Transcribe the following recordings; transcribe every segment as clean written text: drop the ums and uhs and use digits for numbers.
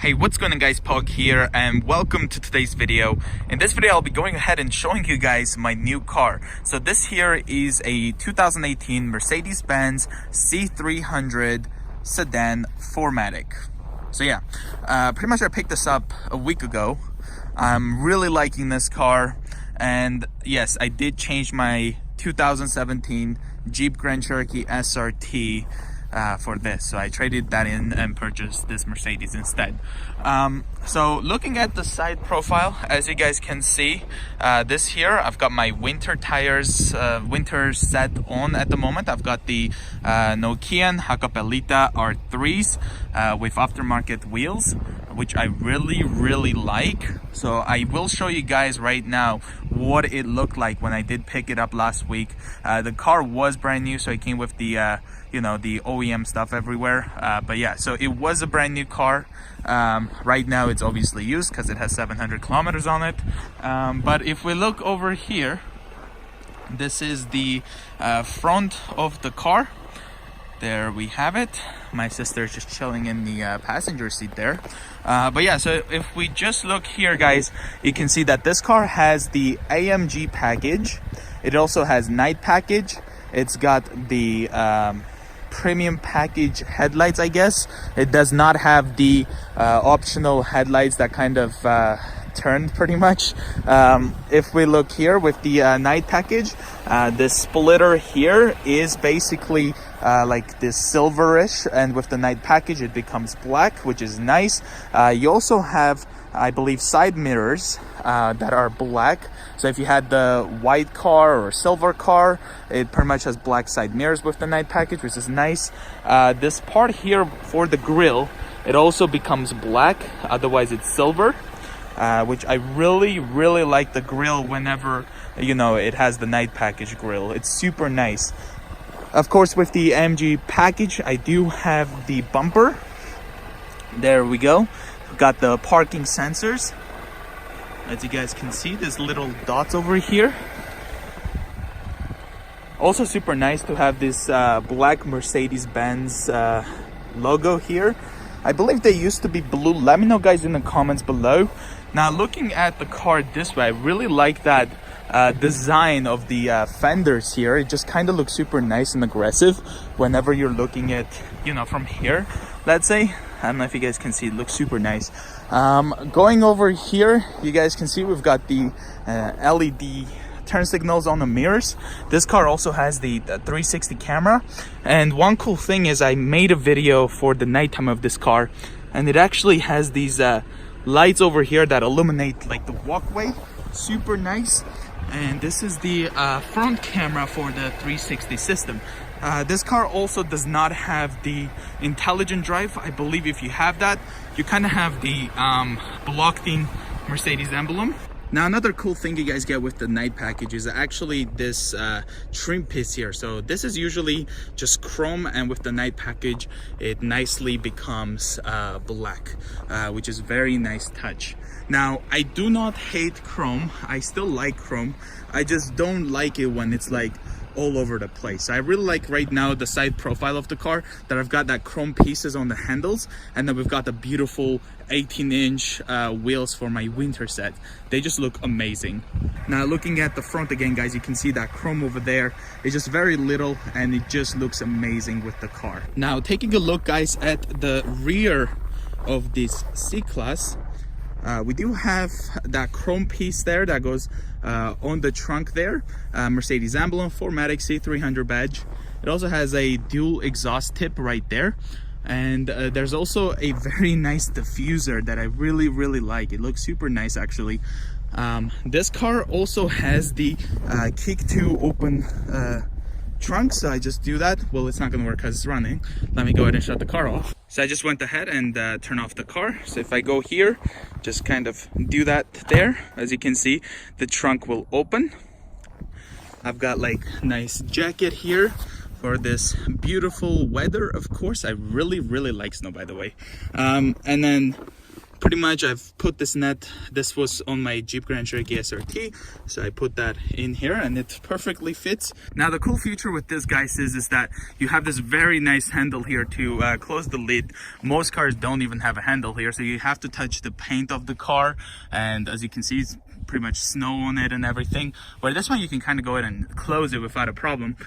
Hey, what's going on guys, Pog here and welcome to today's video. In this video I'll be going ahead and showing you guys my new car. So this here is a 2018 Mercedes-Benz C300 sedan 4MATIC. So yeah, pretty much I picked this up a week ago. I'm really liking this car, and yes, I did change my 2017 Jeep Grand Cherokee SRT for this, so I traded that in and purchased this Mercedes instead. So looking at the side profile, as you guys can see, this here I've got my winter tires, winter set on at the moment. I've got the Nokian Hakkapeliitta R3s with aftermarket wheels, which I really like. So I will show you guys right now what it looked like when I did pick it up last week. The car was brand new, so it came with the you know, the OEM stuff everywhere, but yeah, so it was a brand new car. Right now it's obviously used because it has 700 kilometers on it, but if we look over here, this is the front of the car. There we have it. My sister's just chilling in the passenger seat there. But yeah, so if we just look here, guys, you can see that this car has the AMG package. It also has night package. It's got the premium package headlights, I guess. It does not have the optional headlights that kind of turned pretty much. If we look here with the night package, the splitter here is basically like this silverish, and with the night package it becomes black, which is nice. You also have, I believe, side mirrors that are black. So if you had the white car or silver car, it pretty much has black side mirrors with the night package, which is nice. This part here for the grille, it also becomes black, otherwise it's silver, which I really like the grille whenever, you know, it has the night package grille. It's super nice. Of course, with the AMG package, I do have the bumper. There we go. Got the parking sensors. As you guys can see, there's little dots over here. Also super nice to have this black Mercedes-Benz logo here. I believe they used to be blue. Let me know, guys, in the comments below. Now, looking at the car this way, I really like that design of the fenders here. It just kind of looks super nice and aggressive whenever you're looking at, you know, from here, let's say. I don't know if you guys can see, it looks super nice. Going over here, you guys can see we've got the LED turn signals on the mirrors. This car also has the 360 camera, and one cool thing is I made a video for the nighttime of this car, and it actually has these lights over here that illuminate like the walkway. Super nice. And this is the front camera for the 360 system. This car also does not have the intelligent drive. I believe if you have that, you kind of have the blocked-in Mercedes emblem. Now, another cool thing you guys get with the night package is actually this trim piece here. So this is usually just chrome, and with the night package it nicely becomes black, which is very nice touch. Now, I do not hate chrome. I still like chrome. I just don't like it when it's like all over the place. I really like right now the side profile of the car, that I've got that chrome pieces on the handles, and then we've got the beautiful 18-inch wheels for my winter set. They just look amazing. Now, looking at the front again, guys, you can see that chrome over there. It's just very little, and it just looks amazing with the car. Now, taking a look, guys, at the rear of this C-Class, we do have that chrome piece there that goes on the trunk there. Mercedes emblem, 4MATIC C300 badge. It also has a dual exhaust tip right there. And there's also a very nice diffuser that I really like. It looks super nice, actually. This car also has the kick to open trunk, so I just do that. Well, it's not gonna work because it's running. Let me go ahead and shut the car off. So I just went ahead and turn off the car. So if I go here, just kind of do that there, as you can see, the trunk will open. I've got like nice jacket here for this beautiful weather. Of course, I really like snow, by the way. And then pretty much I've put this net, this was on my Jeep Grand Cherokee SRT, so I put that in here and it perfectly fits. Now the cool feature with this, guys, is that you have this very nice handle here to close the lid. Most cars don't even have a handle here, so you have to touch the paint of the car, and as you can see, it's pretty much snow on it and everything. Where this one you can kind of go ahead and close it without a problem.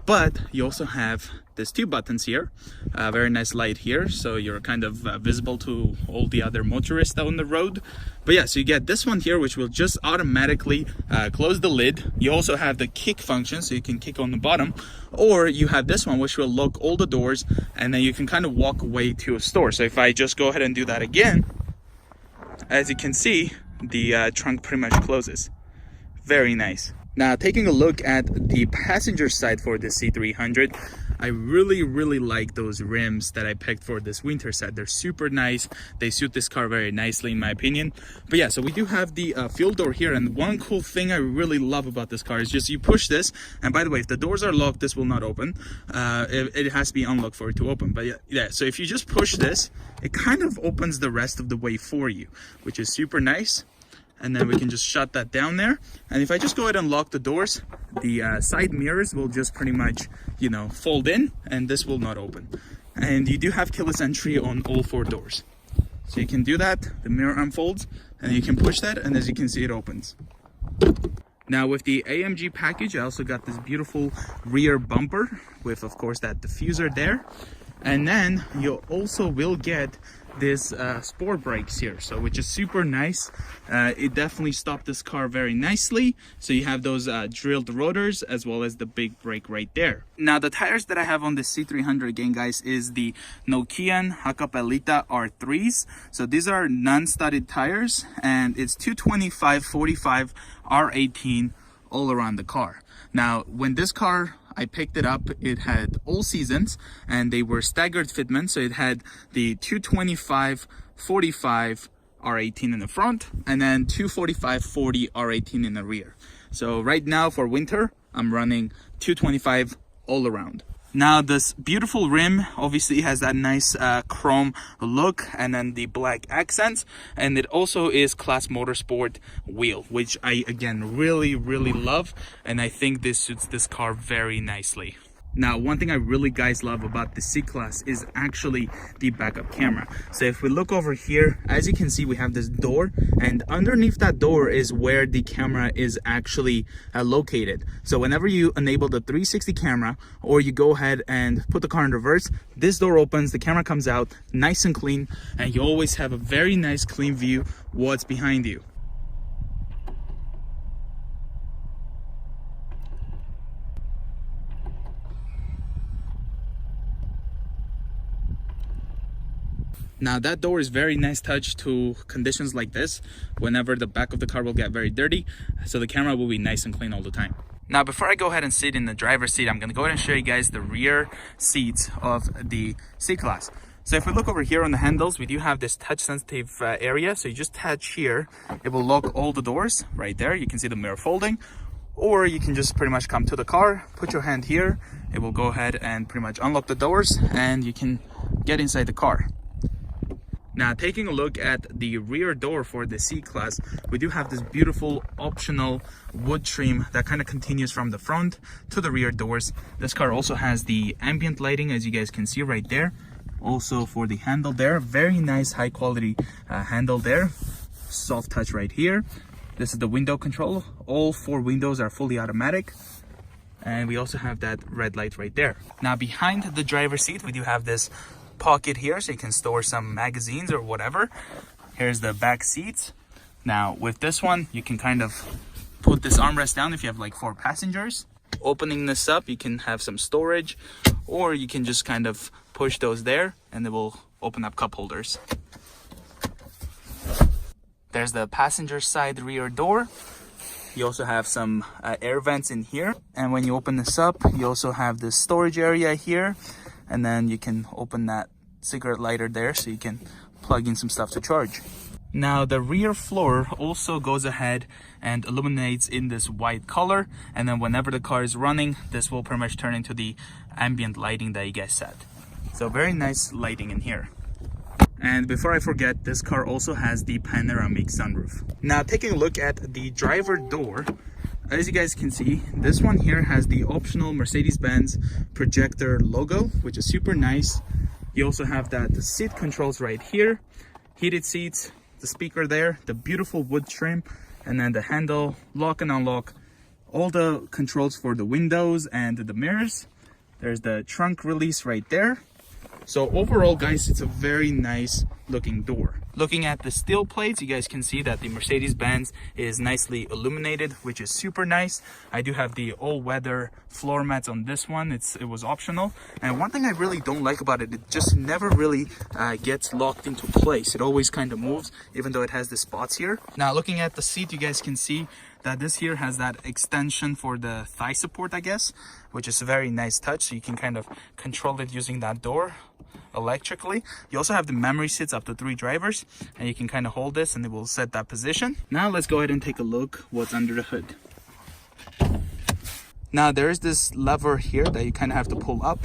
But you also have these two buttons here, very nice light here, so you're kind of visible to all the other motorists on the road. But yeah, so you get this one here, which will just automatically close the lid. You also have the kick function, so you can kick on the bottom, or you have this one which will lock all the doors, and then you can kind of walk away to a store. So if I just go ahead and do that again, as you can see, the trunk pretty much closes. Very nice. Now, taking a look at the passenger side for the C300, I really like those rims that I picked for this winter set. They're super nice. They suit this car very nicely in my opinion. But yeah, so we do have the fuel door here, and one cool thing I really love about this car is just you push this, and by the way, if the doors are locked, this will not open. It has to be unlocked for it to open. But yeah, so if you just push this, it kind of opens the rest of the way for you, which is super nice. And then we can just shut that down there. And if I just go ahead and lock the doors, the side mirrors will just pretty much, you know, fold in, and this will not open. And you do have keyless entry on all 4 doors. So you can do that, the mirror unfolds, and you can push that, and as you can see, it opens. Now with the AMG package, I also got this beautiful rear bumper with, of course, that diffuser there. And then you also will get this sport brakes here, so which is super nice. It definitely stopped this car very nicely. So you have those drilled rotors as well as the big brake right there. Now the tires that I have on the C300 again, guys, is the Nokian Hakkapeliitta R3s. So these are non-studded tires, and it's 225/45 R18 all around the car. Now when this car I picked it up, it had all seasons, and they were staggered fitment, so it had the 225/45 R18 in the front, and then 245/40 R18 in the rear. So right now for winter, I'm running 225 all around. Now this beautiful rim obviously has that nice chrome look, and then the black accents, and it also is Class Motorsport wheel, which I again really love, and I think this suits this car very nicely. Now, one thing I really, guys, love about the C-Class is actually the backup camera. So if we look over here, as you can see, we have this door, and underneath that door is where the camera is actually located. So whenever you enable the 360 camera, or you go ahead and put the car in reverse, this door opens, the camera comes out nice and clean, and you always have a very nice clean view what's behind you. Now that door is very nice touch to conditions like this, whenever the back of the car will get very dirty, so the camera will be nice and clean all the time. Now before I go ahead and sit in the driver's seat, I'm going to go ahead and show you guys the rear seats of the C-Class. So if we look over here on the handles, we do have this touch sensitive area, so you just touch here, it will lock all the doors right there. You can see the mirror folding, or you can just pretty much come to the car, put your hand here, it will go ahead and pretty much unlock the doors, and you can get inside the car. Now taking a look at the rear door for the C-Class, we do have this beautiful optional wood trim that kind of continues from the front to the rear doors. This car also has the ambient lighting, as you guys can see right there. Also for the handle there, very nice high quality handle there. Soft touch right here. This is the window control. All 4 windows are fully automatic. And we also have that red light right there. Now behind the driver's seat, we do have this pocket here, so you can store some magazines or whatever. Here's the back seats. Now with this one, you can kind of put this armrest down if you have like 4 passengers. Opening this up, you can have some storage, or you can just kind of push those there and it will open up cup holders. There's the passenger side rear door. You also have some air vents in here, and when you open this up, you also have this storage area here. And then you can open that cigarette lighter there, so you can plug in some stuff to charge. Now the rear floor also goes ahead and illuminates in this white color, and then whenever the car is running, this will pretty much turn into the ambient lighting that you guys set. So very nice lighting in here. And before I forget, this car also has the panoramic sunroof. Now taking a look at the driver door, as you guys can see, this one here has the optional Mercedes-Benz projector logo, which is super nice. You also have the seat controls right here, heated seats, the speaker there, the beautiful wood trim, and then the handle, lock and unlock, all the controls for the windows and the mirrors. There's the trunk release right there. So overall, guys, it's a very nice looking door. Looking at the steel plates, you guys can see that the Mercedes-Benz is nicely illuminated, which is super nice. I do have the all-weather floor mats on this one. It was optional. And one thing I really don't like about it, it just never really gets locked into place. It always kind of moves, even though it has the spots here. Now looking at the seat, you guys can see that this here has that extension for the thigh support, I guess, which is a very nice touch. So you can kind of control it using that door electrically. You also have the memory seats up to 3 drivers, and you can kind of hold this and it will set that position. Now let's go ahead and take a look what's under the hood. Now there's this lever here that you kind of have to pull up,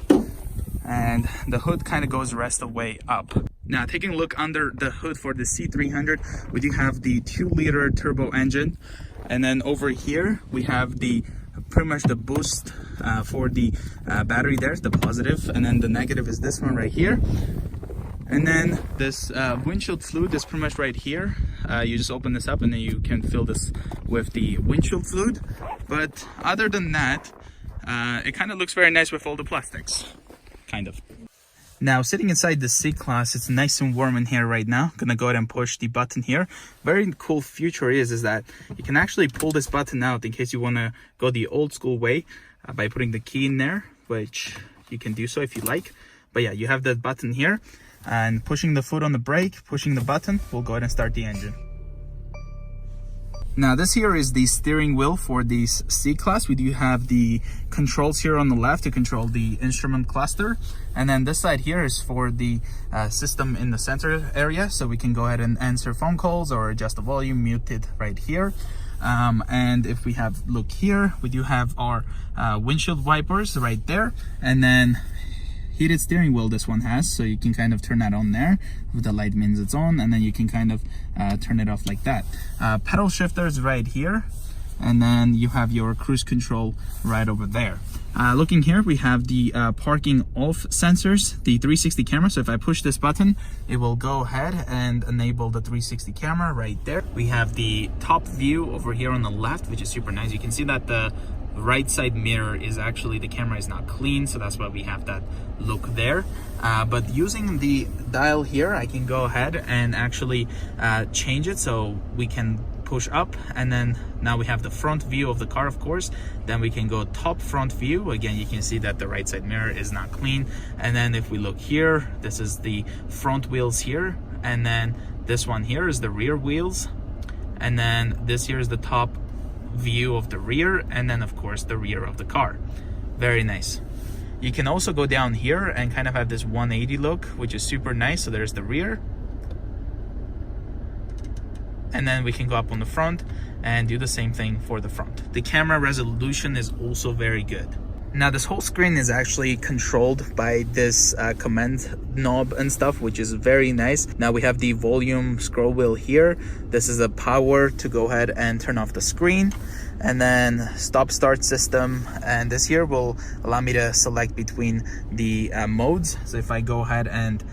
and the hood kind of goes the rest of the way up. Now taking a look under the hood for the C300, we do have the 2-liter turbo engine, and then over here we have the pretty much the boost for the battery. There's the positive, and then the negative is this one right here. And then this windshield fluid is pretty much right here. You just open this up and then you can fill this with the windshield fluid. But other than that, it kind of looks very nice with all the plastics, kind of. Now sitting inside the C-Class, it's nice and warm in here right now. Gonna go ahead and push the button here. Very cool feature is that you can actually pull this button out in case you want to go the old school way by putting the key in there, which you can do so if you like. But yeah, you have that button here, and pushing the foot on the brake, pushing the button, we'll go ahead and start the engine. Now this here is the steering wheel for this C-Class. We do have the controls here on the left to control the instrument cluster. And then this side here is for the system in the center area. So we can go ahead and answer phone calls or adjust the volume, mute it right here. And if we have look here, we do have our windshield wipers right there. And then heated steering wheel this one has, so you can kind of turn that on there with the light means it's on, and then you can kind of turn it off like that. Pedal shifters right here, and then you have your cruise control right over there. Looking here, we have the parking off sensors, the 360 camera. So if I push this button, it will go ahead and enable the 360 camera right there. We have the top view over here on the left, which is super nice. You can see that the right side mirror is actually, the camera is not clean, so that's why we have that look there. But using the dial here, I can go ahead and actually change it, so we can push up, and then now we have the front view of the car, of course. Then we can go top front view. Again, you can see that the right side mirror is not clean. And then if we look here, this is the front wheels here, and then this one here is the rear wheels, and then this here is the top view of the rear, and then of course the rear of the car. Very nice. You can also go down here and kind of have this 180 look, which is super nice. So there's the rear, and then we can go up on the front and do the same thing for the front. The camera resolution is also very good. Now this whole screen is actually controlled by this command knob and stuff, which is very nice. Now we have the volume scroll wheel here. This is a power to go ahead and turn off the screen, and then stop start system, and this here will allow me to select between the modes. So if I go ahead and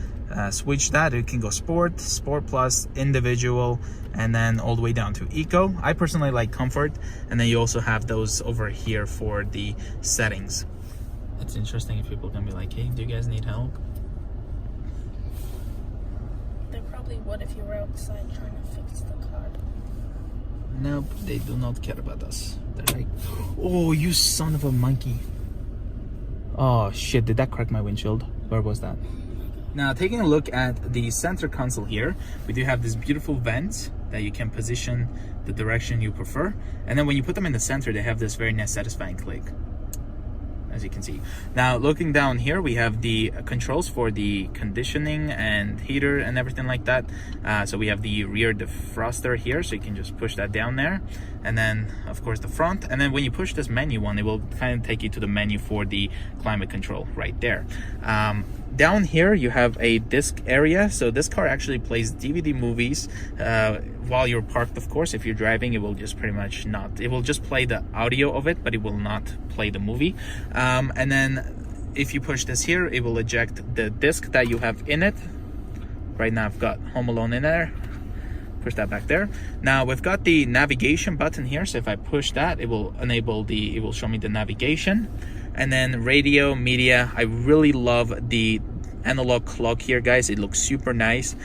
switch that, it can go sport, sport plus, individual, and then all the way down to eco. I personally like comfort, and then you also have those over here for the settings. It's interesting if people can be like, hey, do you guys need help? They probably would if you were outside trying to fix the car. Nope, they do not care about us. They're like, oh, you son of a monkey. Oh shit, did that crack my windshield? Where was that? Now taking a look at the center console here, we do have these beautiful vents that you can position the direction you prefer. And then when you put them in the center, they have this very nice satisfying click, as you can see. Now looking down here, we have the controls for the conditioning and heater and everything like that. So we have the rear defroster here, so you can just push that down there. And then of course the front, and then when you push this menu one, it will kind of take you to the menu for the climate control right there. down here you have a disc area. So this car actually plays DVD movies while you're parked. Of course, if you're driving, it will just pretty much not, it will just play the audio of it, but it will not play the movie. And then if you push this here, it will eject the disc that you have in it. Right now I've got Home Alone in there. Push that back there. Now we've got the navigation button here, so if I push that, it will enable it will show me the navigation. And then radio, media. I really love the analog clock here, guys. It looks super nice.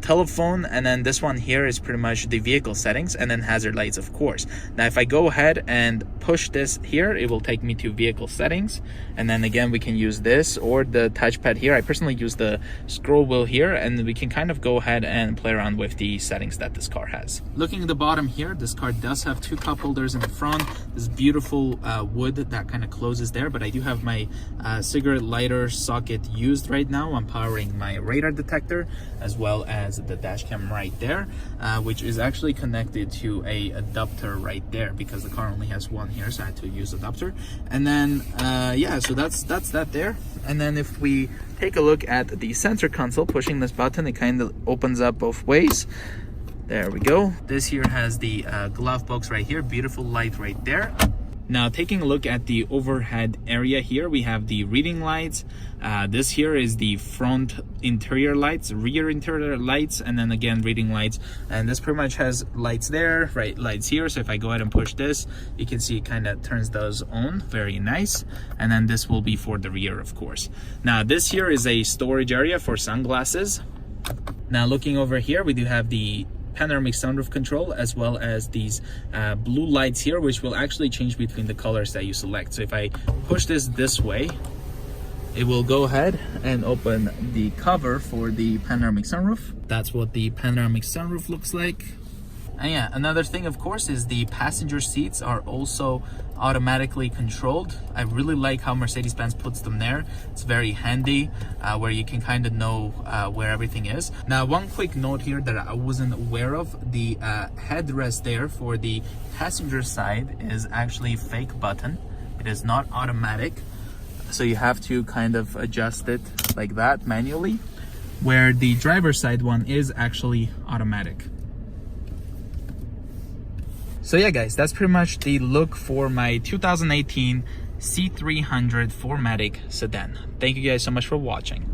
Telephone, and then this one here is pretty much the vehicle settings, and then hazard lights, of course. Now if I go ahead and push this here, it will take me to vehicle settings, and then again we can use this or the touchpad here. I personally use the scroll wheel here, and we can kind of go ahead and play around with the settings that this car has. Looking at the bottom here, this car does have 2 cup holders in the front. This beautiful wood that kind of closes there, but I do have my cigarette lighter socket used right now. I'm powering my radar detector as well as the dash cam right there, which is actually connected to a adapter right there because the car only has one here, so I had to use adapter. And then yeah, so that's that there. And then if we take a look at the center console, pushing this button, it kind of opens up both ways. There we go. This here has the glove box right here, beautiful light right there. Now taking a look at the overhead area here, we have the reading lights. This here is the front interior lights, rear interior lights, and then again reading lights. And this pretty much has lights there, right, lights here. So if I go ahead and push this, you can see it kind of turns those on, very nice. And then this will be for the rear, of course. Now this here is a storage area for sunglasses. Now looking over here, we do have the panoramic sunroof control as well as these blue lights here, which will actually change between the colors that you select. So if I push this way, it will go ahead and open the cover for the panoramic sunroof. That's what the panoramic sunroof looks like. And yeah, another thing, of course, is the passenger seats are also automatically controlled. I really like how Mercedes-Benz puts them there. It's very handy, where you can kind of know where everything is. Now, one quick note here that I wasn't aware of, the headrest there for the passenger side is actually a fake button. It is not automatic, so you have to kind of adjust it like that manually, where the driver's side one is actually automatic. So yeah, guys, that's pretty much the look for my 2018 C300 4MATIC sedan. Thank you guys so much for watching.